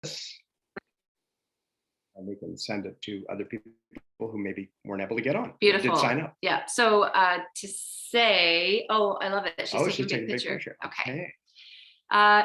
and we can send it to other people who maybe weren't able to get on. Beautiful. Did sign up. Yeah. So to say, oh, I love it. She's taking a big picture. Okay.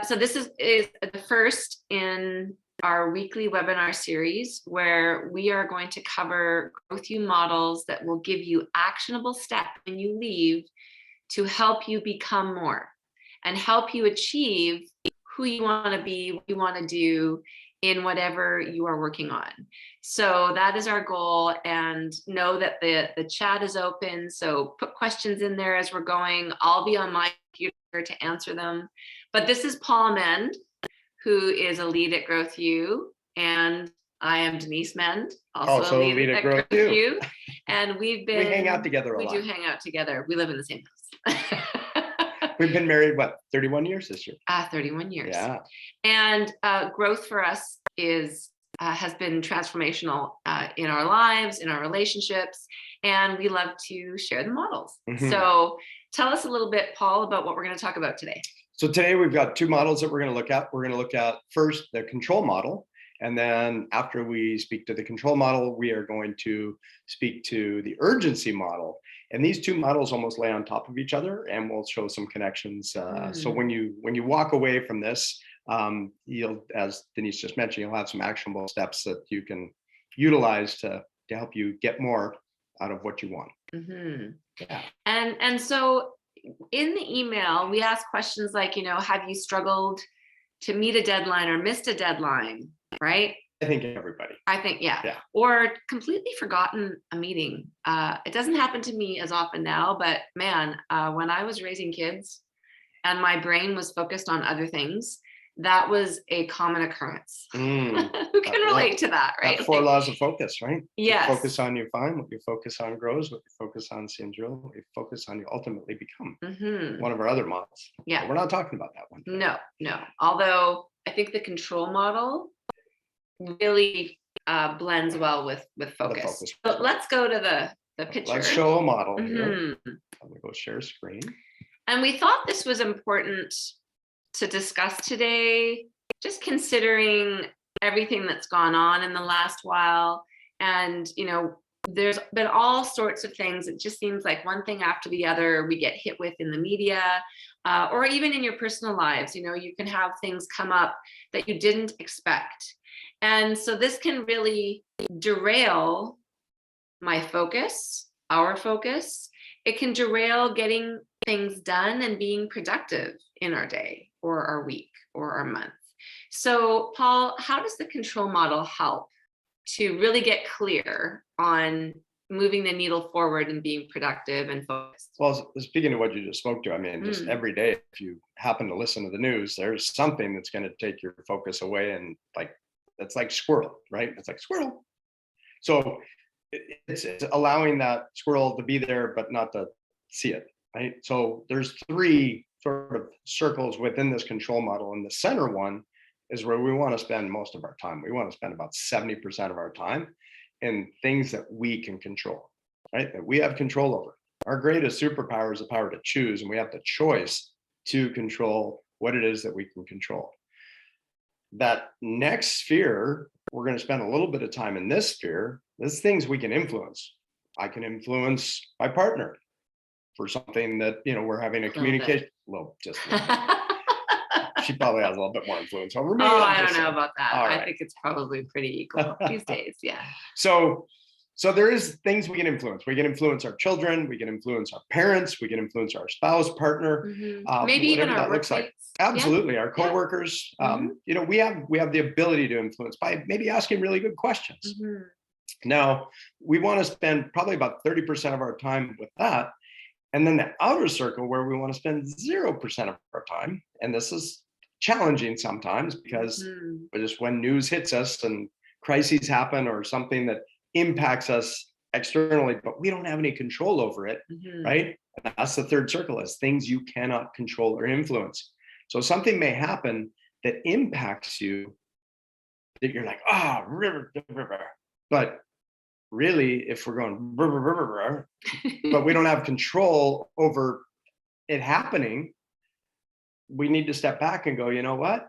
So this is the first in our weekly webinar series where we are going to cover Growth You models that will give you actionable steps when you leave to help you become more and help you achieve who you want to be, what you want to do in whatever you are working on. So that is our goal, and know that the chat is open. So put questions in there as we're going. I'll be on my computer to answer them. But this is Paul Mend, who is a lead at Growth You, and I am Denise Mend, also a lead at Growth You. And we hang out together a lot. We do hang out together. We live in the same house. We've been married, 31 years this year? 31 years. Yeah. And growth for us has been transformational in our lives, in our relationships, and we love to share the models. Mm-hmm. So tell us a little bit, Paul, about what we're going to talk about today. So today we've got two models that we're going to look at. We're going to look at first the control model. And then after we speak to the control model, we are going to speak to the urgency model. And these two models almost lay on top of each other, and we'll show some connections. So when you walk away from this, you'll, as Denise just mentioned, you'll have some actionable steps that you can utilize to help you get more out of what you want. Mm-hmm. Yeah. And so in the email, we ask questions like, have you struggled to meet a deadline or missed a deadline? Right? I think everybody. Yeah. Or completely forgotten a meeting. It doesn't happen to me as often now, but man, when I was raising kids and my brain was focused on other things, that was a common occurrence. Who can relate to that, right? Four laws of focus, right? Yes. You focus on, you find. What you focus on grows. What you focus on seems real. What you focus on, you ultimately become. Mm-hmm. One of our other models. Yeah. But we're not talking about that one today. No. Although I think the control model really blends well with focus. So let's go to the picture. Let's show a model here. I'm going to go share screen. And we thought this was important to discuss today, just considering everything that's gone on in the last while. And, there's been all sorts of things. It just seems like one thing after the other we get hit with in the media, or even in your personal lives. You can have things come up that you didn't expect. And so this can really derail my focus, our focus. It can derail getting things done and being productive in our day or our week or our month. So, Paul, how does the control model help to really get clear on moving the needle forward and being productive and focused? Well, speaking of what you just spoke to, I mean, just every day, if you happen to listen to the news, there's something that's going to take your focus away, and it's like squirrel, right? It's like squirrel. So it's allowing that squirrel to be there, but not to see it, right? So there's three sort of circles within this control model. And the center one is where we want to spend most of our time. We want to spend about 70% of our time in things that we can control, right? That we have control over. Our greatest superpower is the power to choose, and we have the choice to control what it is that we can control. That next sphere, we're going to spend a little bit of time in this sphere. There's things we can influence. I can influence my partner for something that, we're having a communication. She probably has a little bit more influence over me. I don't know about that. Right. I think it's probably pretty equal these days. Yeah. So there is things we can influence. We can influence our children. We can influence our parents. We can influence our spouse, partner. Mm-hmm. Maybe even our workmates. Absolutely. Our coworkers. Mm-hmm. We have the ability to influence by maybe asking really good questions. Mm-hmm. Now, we want to spend probably about 30% of our time with that. And then the outer circle where we want to spend 0% of our time. And this is challenging sometimes because just when news hits us and crises happen or something that impacts us externally, but we don't have any control over it, right? And that's the third circle, is things you cannot control or influence. So something may happen that impacts you that you're like, but really, if we're going, but we don't have control over it happening, we need to step back and go, you know what?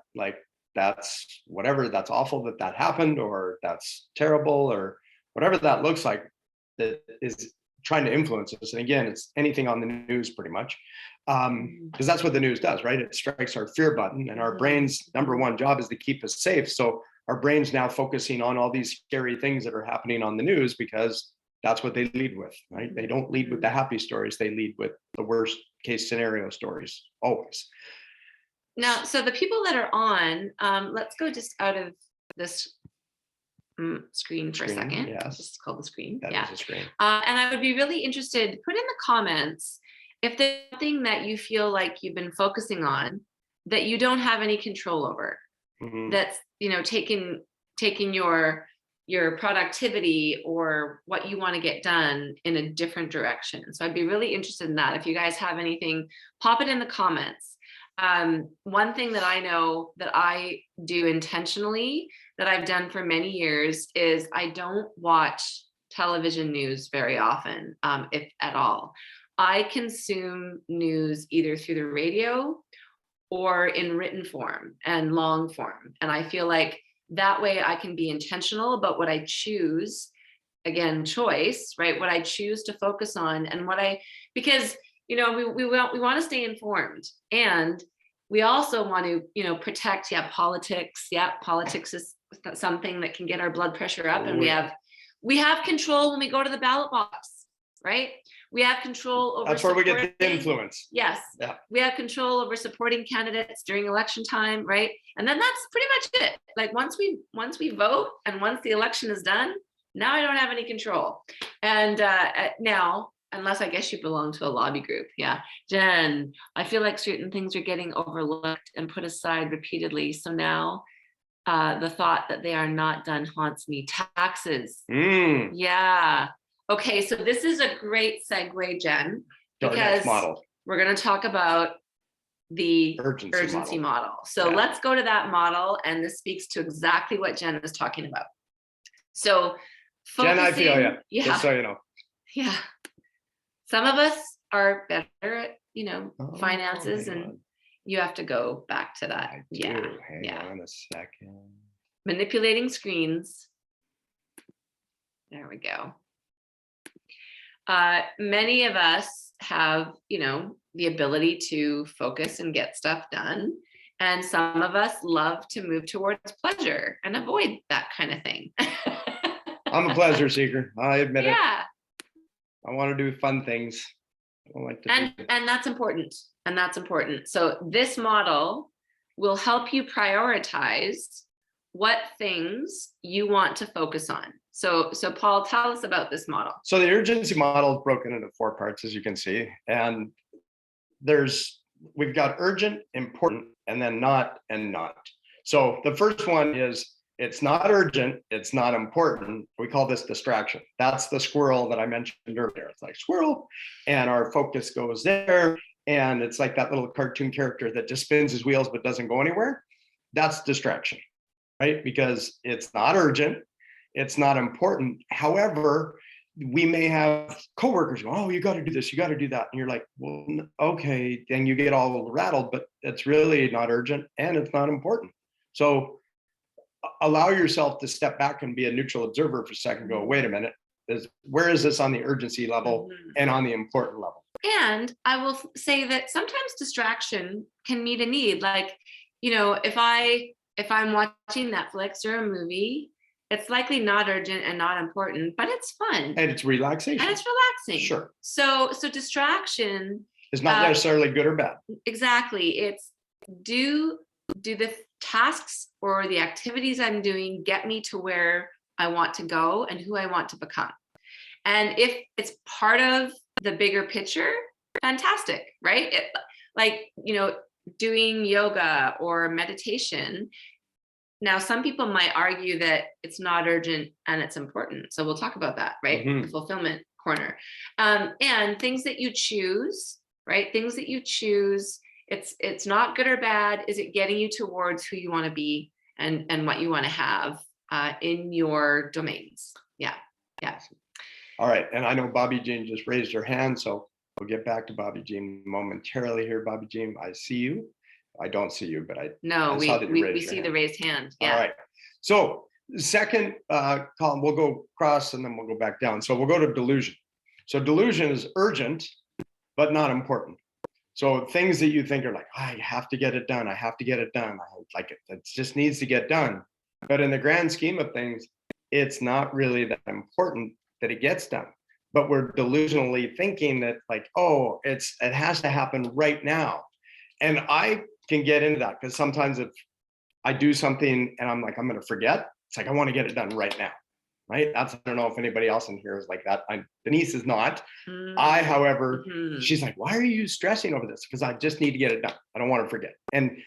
that's whatever, that's awful that happened, or that's terrible, or whatever that looks like, that is trying to influence us. And again, it's anything on the news pretty much, because that's what the news does, right? It strikes our fear button, and our brain's number one job is to keep us safe. So our brain's now focusing on all these scary things that are happening on the news, because that's what they lead with, right? They don't lead with the happy stories. They lead with the worst case scenario stories, always. Now, so the people that are on, let's go just out of this screen for a second. Yes. This is called the screen. That is a screen. And I would be really interested, put in the comments if there's something that you feel like you've been focusing on that you don't have any control over, that's, you know, taking your productivity or what you want to get done in a different direction. So I'd be really interested in that. If you guys have anything, pop it in the comments. One thing that I know that I do intentionally, that I've done for many years, is I don't watch television news very often, if at all. I consume news either through the radio or in written form and long form. And I feel like that way I can be intentional about what I choose, again, choice, right? What I choose to focus on, and because, you know, we want to stay informed, and we also want to, you know, protect, politics. Politics is something that can get our blood pressure up, and we have control when we go to the ballot box, right? We have control over. That's where we get the influence. Yes. Yeah. We have control over supporting candidates during election time, right? And then that's pretty much it. Like once we vote, and once the election is done, now I don't have any control. And now, unless I guess you belong to a lobby group. Yeah. Jen, I feel like certain things are getting overlooked and put aside repeatedly. So now the thought that they are not done haunts me. Taxes. Yeah. Okay, so this is a great segue, Jen, because we're going to talk about the urgency model. So let's go to that model, and this speaks to exactly what Jen is talking about. So Jen, I feel you. Yeah. Just so you know. Yeah. Some of us are better at, you know, finances, and you have to go back to that. Hang on a second. Manipulating screens. There we go. Many of us have, you know, the ability to focus and get stuff done. And some of us love to move towards pleasure and avoid that kind of thing. I'm a pleasure seeker. I admit it. Yeah. I want to do fun things. I don't like to and that's important. And that's important. So this model will help you prioritize what things you want to focus on. So Paul, tell us about this model. So the urgency model is broken into 4 parts, as you can see. And we've got urgent, important, and then not and not. So the first one is, it's not urgent, it's not important. We call this distraction. That's the squirrel that I mentioned earlier. It's like squirrel, and our focus goes there. And it's like that little cartoon character that just spins his wheels but doesn't go anywhere. That's distraction, right? Because it's not urgent, it's not important. However, we may have coworkers go, oh, you got to do this, you got to do that. And you're like, well, okay. Then you get all rattled, but it's really not urgent and it's not important. So allow yourself to step back and be a neutral observer for a second. Go, wait a minute. Where is this on the urgency level and on the important level? And I will say that sometimes distraction can meet a need. Like, you know, if I'm watching Netflix or a movie, it's likely not urgent and not important, but it's fun. And it's relaxation. And it's relaxing. Sure. So distraction is not necessarily good or bad. Exactly. It's do the tasks or the activities I'm doing get me to where I want to go and who I want to become? And if it's part of the bigger picture, fantastic, right? Like, you know, doing yoga or meditation. Now, some people might argue that it's not urgent and it's important. So we'll talk about that, right? The fulfillment corner. And things that you choose, right? Things that you choose, it's not good or bad. Is it getting you towards who you want to be and what you want to have in your domains? Yeah. All right. And I know Bobby Jean just raised her hand, so we'll get back to Bobby Jean momentarily here. Bobby Jean, I see you. I don't see you, but I No, saw that you we raised your see the hand. raised hand. All Yeah. right. So second column, we'll go across and then we'll go back down. So we'll go to delusion. So delusion is urgent, but not important. So things that you think are like, I have to get it done. I have to get it done. I like it. It just needs to get done. But in the grand scheme of things, it's not really that important that it gets done. But we're delusionally thinking that like, oh, it has to happen right now. And I can get into that because sometimes if I do something and I'm like, I'm going to forget, it's like, I want to get it done right now. Right. I don't know if anybody else in here is like that. Denise is not. I, however, she's like, why are you stressing over this? Because I just need to get it done. I don't want to forget. And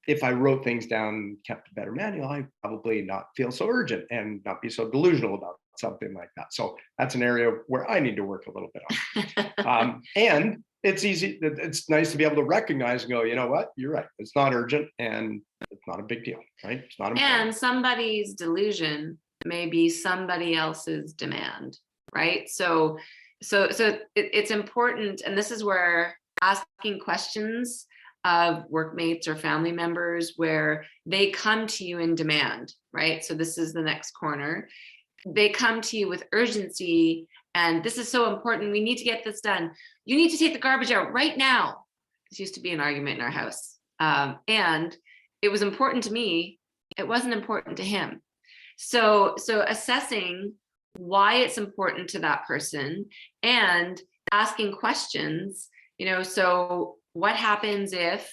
if I wrote things down, kept a better manual, I'd probably not feel so urgent and not be so delusional about something like that. So that's an area where I need to work a little bit on. And it's easy. It's nice to be able to recognize and go, you know what? You're right. It's not urgent and it's not a big deal, right? It's not important. And somebody's delusion may be somebody else's demand, right? So it's important. And this is where asking questions of workmates or family members where they come to you in demand, right? So this is the next corner. They come to you with urgency and this is so important. We need to get this done. You need to take the garbage out right now. This used to be an argument in our house. And it was important to me. It wasn't important to him. So assessing why it's important to that person and asking questions, so what happens if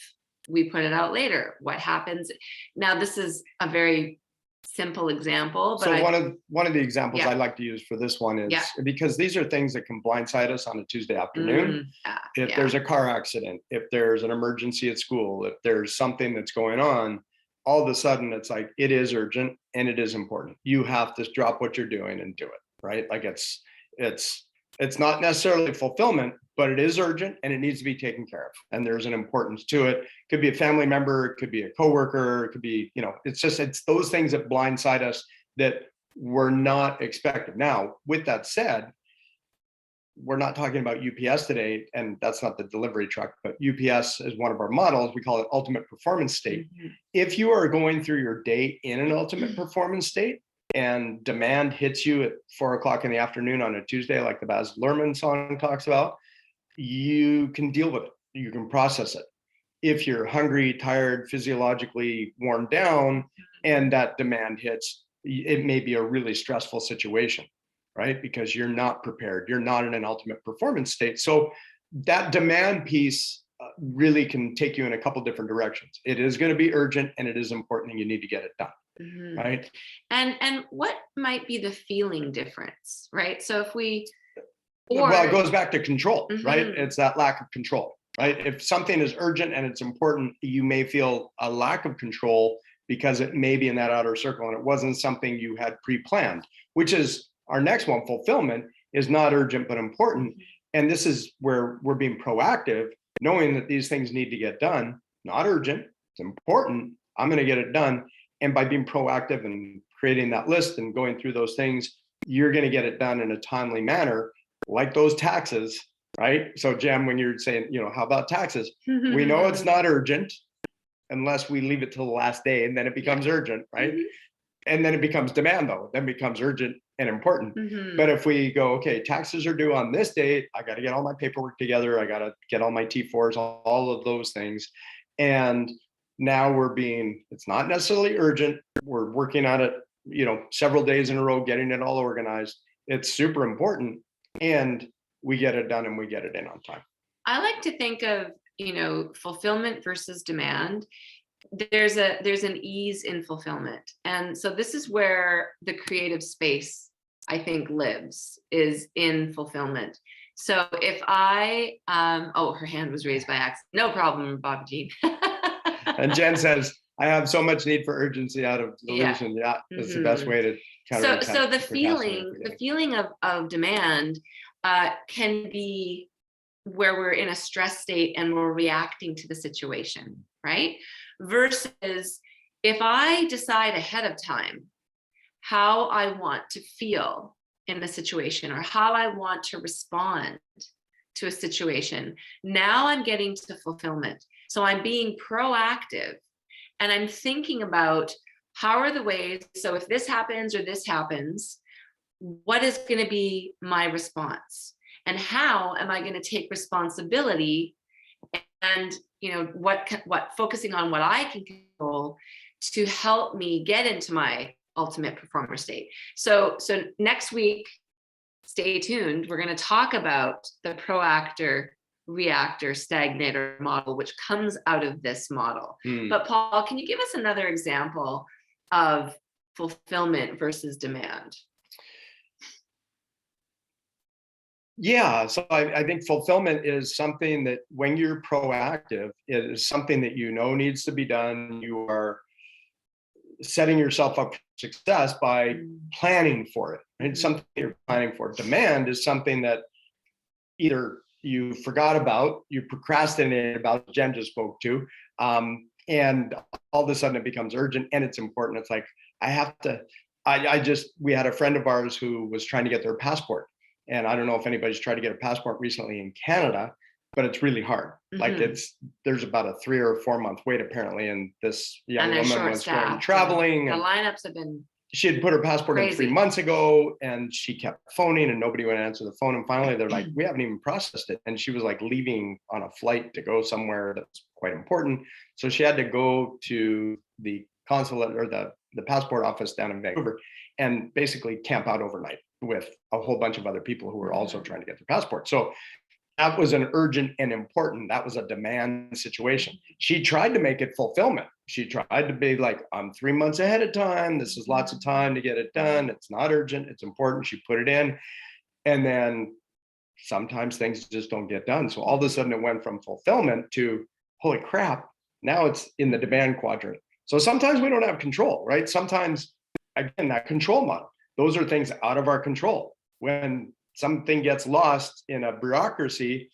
we put it out later? What happens? Now, this is a very simple example, but so one of the examples I like to use for this one is because these are things that can blindside us on a Tuesday afternoon. If there's a car accident, if there's an emergency at school, if there's something that's going on, all of a sudden it's like, it is urgent and it is important. You have to drop what you're doing and do it, right? Like it's not necessarily fulfillment, but it is urgent and it needs to be taken care of. And there's an importance to it. Could be a family member, it could be a coworker, it could be, it's those things that blindside us that we're not expecting. Now, with that said, we're not talking about UPS today, and that's not the delivery truck, but UPS is one of our models. We call it ultimate performance state. If you are going through your day in an ultimate performance state and demand hits you at 4 o'clock in the afternoon on a Tuesday, like the Baz Luhrmann song talks about, you can deal with it. You can process it. If you're hungry, tired, physiologically worn down, and that demand hits, it may be a really stressful situation, right? Because you're not prepared. You're not in an ultimate performance state. So that demand piece really can take you in a couple different directions. It is going to be urgent and it is important and you need to get it done, right? And what might be the feeling difference, right? So if we... Well, it goes back to control, right? It's that lack of control, right? If something is urgent and it's important, you may feel a lack of control because it may be in that outer circle and it wasn't something you had pre-planned, which is our next one. Fulfillment is not urgent, but important. And this is where we're being proactive, knowing that these things need to get done, not urgent, it's important, I'm going to get it done. And by being proactive and creating that list and going through those things, you're going to get it done in a timely manner, like those taxes, right? So Jem, when you're saying, how about taxes? We know it's not urgent unless we leave it till the last day and then it becomes urgent, right? And then it becomes demand though, then becomes urgent and important. But if we go, okay, taxes are due on this date, I got to get all my paperwork together, I got to get all my T4s, all of those things. And now it's not necessarily urgent. We're working on it, several days in a row, getting it all organized. It's super important and we get it done and we get it in on time. I like to think of, fulfillment versus demand. There's an ease in fulfillment. And so this is where the creative space, I think, lives, is in fulfillment. So if I, her hand was raised by accident. No problem, Bobby Jean. And Jen says, I have so much need for urgency out of delusion. Yeah, that's the best way to so the feeling of demand can be where we're in a stress state and we're reacting to the situation, right? Versus if I decide ahead of time how I want to feel in the situation or how I want to respond to a situation. Now I'm getting to fulfillment. So I'm being proactive and I'm thinking about how are the ways, so if this happens or this happens, what is going to be my response? And how am I going to take responsibility and, what focusing on what I can control to help me get into my ultimate performer state. So next week, stay tuned. We're going to talk about the proactor, reactor, stagnator model, which comes out of this model. But Paul, can you give us another example of fulfillment versus demand? Yeah, so I think fulfillment is something that when you're proactive, it is something that needs to be done. You are setting yourself up for success by planning for it. It's something you're planning for. Demand is something that either you forgot about, you procrastinated about, Jen just spoke to, and all of a sudden it becomes urgent and it's important. It's like, we had a friend of ours who was trying to get their passport. And I don't know if anybody's tried to get a passport recently in Canada, but it's really hard. Like there's about a 3 or 4 month wait apparently. And this young woman was going traveling. The lineups have been she had put her passport crazy. in 3 months ago and she kept phoning and nobody would answer the phone. And finally they're like, we haven't even processed it. And she was like leaving on a flight to go somewhere that's quite important. So she had to go to the consulate or the passport office down in Vancouver and basically camp out overnight with a whole bunch of other people who were also trying to get their passport. So that was an urgent and important, that was a demand situation. She tried to make it fulfillment. She tried to be like, I'm 3 months ahead of time. This is lots of time to get it done. It's not urgent, it's important. She put it in. And then sometimes things just don't get done. So all of a sudden it went from fulfillment to, holy crap, now it's in the demand quadrant. So sometimes we don't have control, right? Sometimes, again, that control model, those are things out of our control. When something gets lost in a bureaucracy,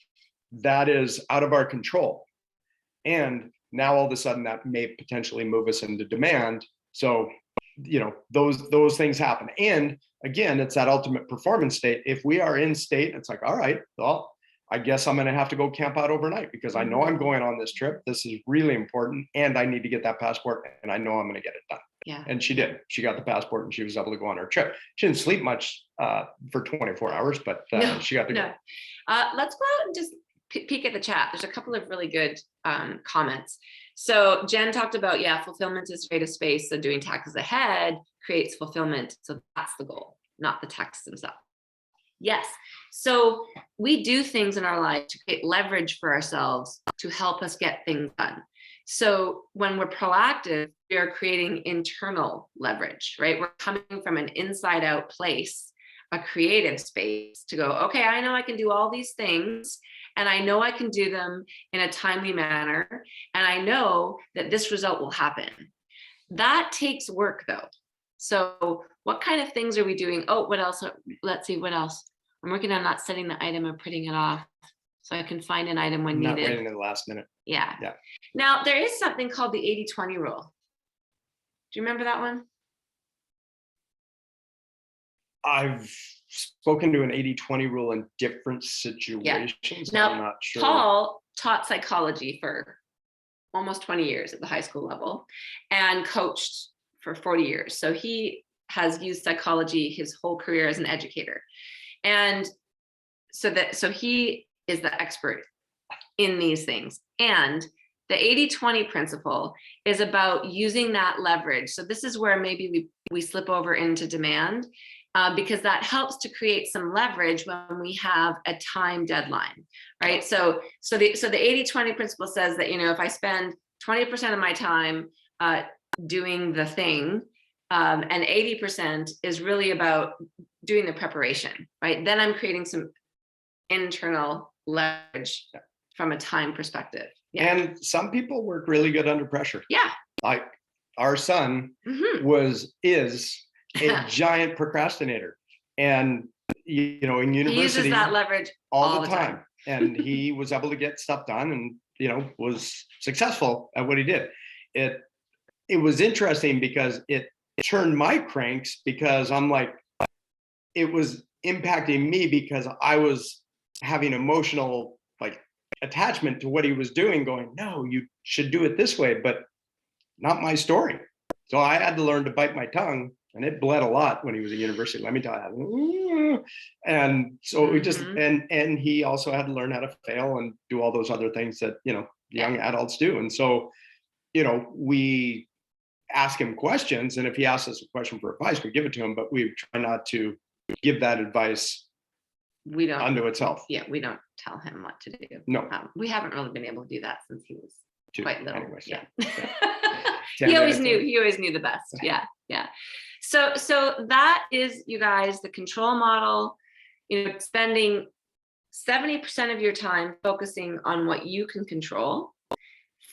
that is out of our control. And now all of a sudden that may potentially move us into demand. So, those things happen. And again, it's that ultimate performance state. If we are in state, it's like, all right, well, I guess I'm going to have to go camp out overnight because I know I'm going on this trip. This is really important. And I need to get that passport and I know I'm going to get it done. Yeah. And she did. She got the passport and she was able to go on her trip. She didn't sleep much for 24 hours, but she got to go. Let's go out and just peek at the chat. There's a couple of really good comments. So Jen talked about, fulfillment is creative space. So doing taxes ahead creates fulfillment. So that's the goal, not the taxes themselves. Yes. So we do things in our life to create leverage for ourselves to help us get things done. So when we're proactive, we are creating internal leverage, right? We're coming from an inside out place, a creative space to go, okay, I know I can do all these things and I know I can do them in a timely manner. And I know that this result will happen. That takes work though. So what kind of things are we doing? Oh, what else? Let's see, what else? I'm working on not setting the item or putting it off so I can find an item when not needed. Waiting to the last minute. Yeah. Now there is something called the 80-20 rule. Do you remember that one? I've spoken to an 80-20 rule in different situations. Now, I'm not sure. Paul taught psychology for almost 20 years at the high school level and coached for 40 years. So he has used psychology his whole career as an educator. And so he is the expert in these things. And the 80-20 principle is about using that leverage. So this is where maybe we slip over into demand because that helps to create some leverage when we have a time deadline, right? So the 80-20 principle says that, if I spend 20% of my time doing the thing, and 80% is really about doing the preparation, right? Then I'm creating some internal leverage from a time perspective. Yeah. And some people work really good under pressure. Yeah. Like our son is a giant procrastinator. And, in university, he uses that leverage all the time. And he was able to get stuff done and, was successful at what he did. It was interesting because it turned my cranks because I'm like, it was impacting me because I was having emotional like attachment to what he was doing, going, no, you should do it this way, but not my story. So I had to learn to bite my tongue, and it bled a lot when he was at university. Let me tell you. And so we just, and he also had to learn how to fail and do all those other things that, young adults do. And so, we ask him questions, and if he asks us a question for advice, we give it to him, but we try not to give that advice unto itself. Yeah, we don't tell him what to do. No. We haven't really been able to do that since he was quite little. Anyways, yeah. He always knew the best. Yeah. So that is, you guys, the control model. Spending 70% of your time focusing on what you can control,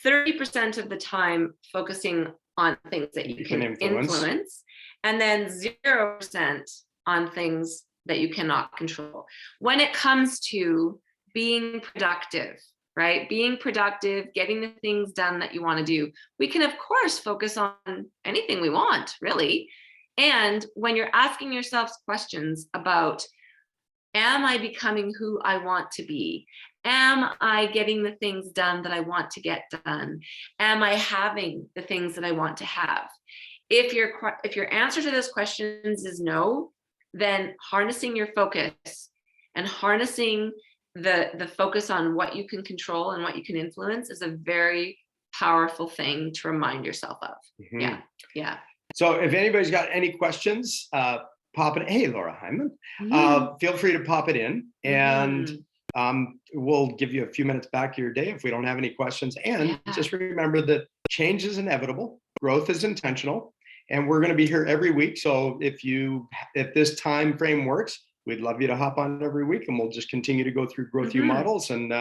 30% of the time focusing on things that you can influence, and then 0% on things that you cannot control. When it comes to being productive, right? Being productive, getting the things done that you want to do, we can, of course, focus on anything we want, really. And when you're asking yourselves questions about, am I becoming who I want to be? Am I getting the things done that I want to get done? Am I having the things that I want to have? If your answer to those questions is no, then harnessing your focus and harnessing the focus on what you can control and what you can influence is a very powerful thing to remind yourself of. Yeah. So if anybody's got any questions, pop it. Hey, Laura Hyman, feel free to pop it in, and we'll give you a few minutes back of your day if we don't have any questions. And just remember that change is inevitable, growth is intentional, and we're going to be here every week. So if this time frame works, we'd love you to hop on every week, and we'll just continue to go through Growth You models. And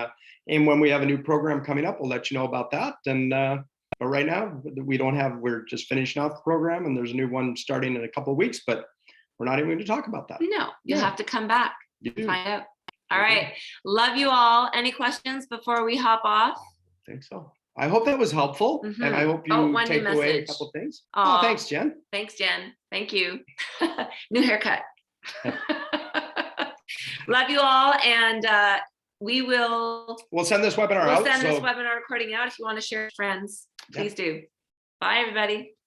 when we have a new program coming up, we'll let you know about that. And but right now, we're just finishing off the program, and there's a new one starting in a couple of weeks, but we're not even going to talk about that. No, you'll have to come back and find out. All right. Love you all. Any questions before we hop off? I think so. I hope that was helpful. And I hope you take away a couple of things. Oh, thanks, Jen. Thanks, Jen. Thank you. New haircut. Love you all. And we'll send this webinar out. We'll send this webinar recording out. If you want to share with friends, please do. Bye, everybody.